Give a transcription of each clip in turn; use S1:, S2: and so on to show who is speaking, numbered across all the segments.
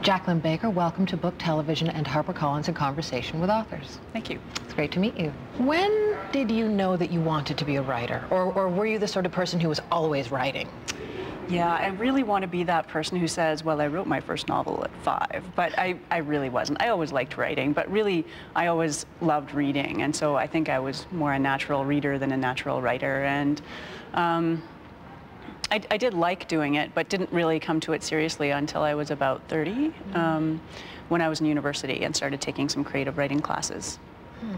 S1: Jacqueline Baker, welcome to Book, Television, and HarperCollins in Conversation with Authors.
S2: Thank you.
S1: It's great to meet you. When did you know that you wanted to be a writer? Or were you the sort of person who was always writing?
S2: Yeah, I really want to be that person who says, well, I wrote my first novel at 5, but I really wasn't. I always liked writing, but really I always loved reading, and so I think I was more a natural reader than a natural writer, and I did like doing it, but didn't really come to it seriously until I was about 30, when I was in university and started taking some creative writing classes.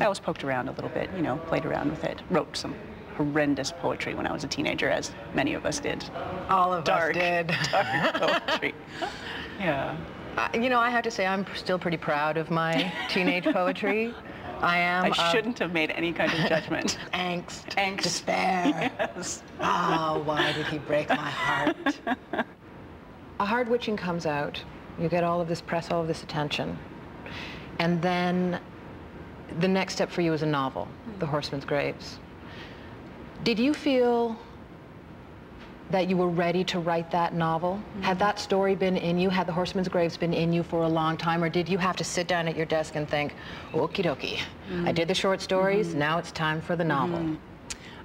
S2: I always poked around a little bit, you know, played around with it, wrote some horrendous poetry when I was a teenager, as many of us did.
S1: All of us did.
S2: Dark poetry. Yeah.
S1: You know, I have to say I'm still pretty proud of my teenage poetry. I
S2: shouldn't have made any kind of judgment.
S1: Angst. Despair.
S2: Yes.
S1: Oh, why did he break my heart? A Hard Witching comes out. You get all of this press, all of this attention. And then the next step for you is a novel, The Horseman's Graves. Did you feel that you were ready to write that novel? Had that story been in you? Had The Horseman's Graves been in you for a long time? Or did you have to sit down at your desk and think, okie dokie, I did the short stories, now it's time for the novel?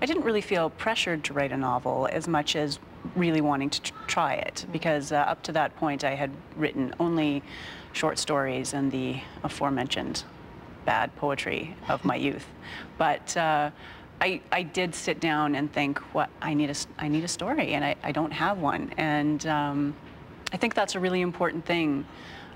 S2: I didn't really feel pressured to write a novel as much as really wanting to try it, because up to that point I had written only short stories and the aforementioned bad poetry of my youth. But I did sit down and think, what I need a story, and I don't have one. And I think that's a really important thing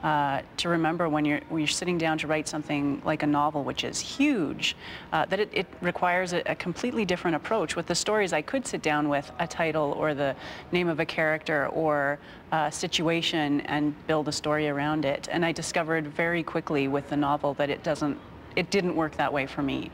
S2: to remember when you're sitting down to write something like a novel, which is huge, that it requires a completely different approach. With the stories, I could sit down with a title or the name of a character or a situation and build a story around it. And I discovered very quickly with the novel that it didn't work that way for me.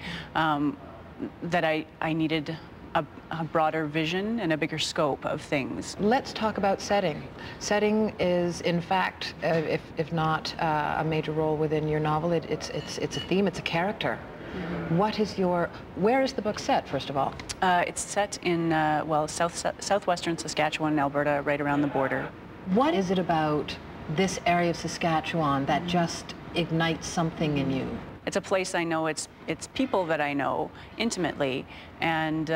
S2: That I needed a broader vision and a bigger scope of things. Let's
S1: talk about setting. Setting is, in fact, if not a major role within your novel, it's a theme, it's a character. Where is the book set, first of all?
S2: It's set in, well, southwestern Saskatchewan and Alberta, right around the border.
S1: What is it about this area of Saskatchewan that just ignites something in you?
S2: It's a place I know, it's people that I know intimately, and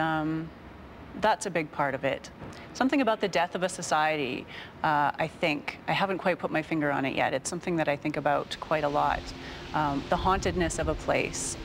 S2: that's a big part of it. Something about the death of a society, I think. I haven't quite put my finger on it yet. It's something that I think about quite a lot. The hauntedness of a place,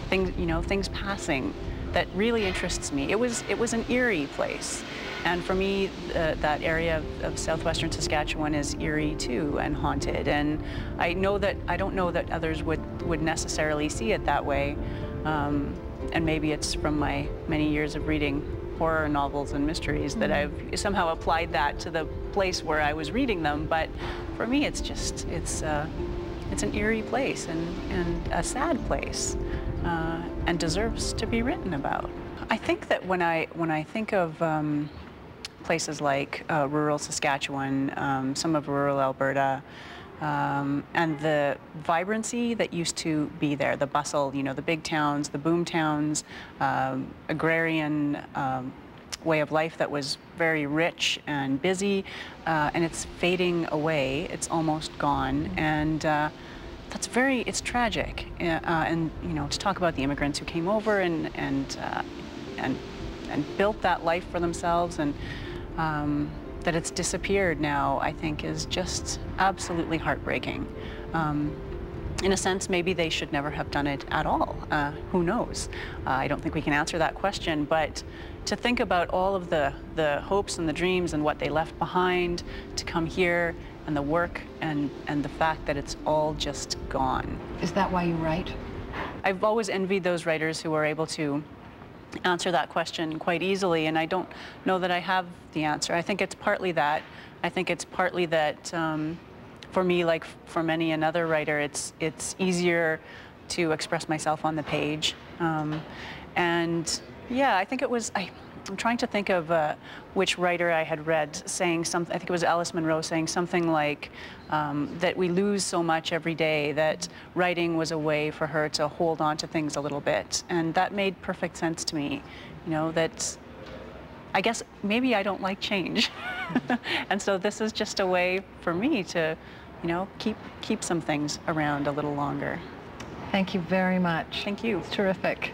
S2: things passing, that really interests me. It was an eerie place. And for me, that area of southwestern Saskatchewan is eerie too, and haunted. And I don't know that others would necessarily see it that way. And maybe it's from my many years of reading horror novels and mysteries that I've somehow applied that to the place where I was reading them. But for me, it's an eerie place and a sad place, and deserves to be written about. I think that when I think of places like rural Saskatchewan, some of rural Alberta, and the vibrancy that used to be there, the bustle, you know, the big towns, the boom towns, agrarian way of life that was very rich and busy, and it's fading away, it's almost gone, and it's tragic. And you know, to talk about the immigrants who came over and built that life for themselves, and that it's disappeared now, I think, is just absolutely heartbreaking. In a sense, maybe they should never have done it at all. Who knows? I don't think we can answer that question, but to think about all of the hopes and the dreams and what they left behind to come here, and the work and the fact that it's all just gone.
S1: Is that why you write?
S2: I've always envied those writers who are able to answer that question quite easily, and I don't know that I have the answer. I think it's partly that. I think it's partly that for me, like for many another writer, it's easier to express myself on the page. And yeah, I think it was, I'm trying to think of which writer I had read saying something, I think it was Alice Munro saying something like that we lose so much every day, that writing was a way for her to hold on to things a little bit. And that made perfect sense to me, you know, that I guess maybe I don't like change. And so this is just a way for me to you know, keep some things around a little longer.
S1: Thank you very much.
S2: Thank you.
S1: It's terrific.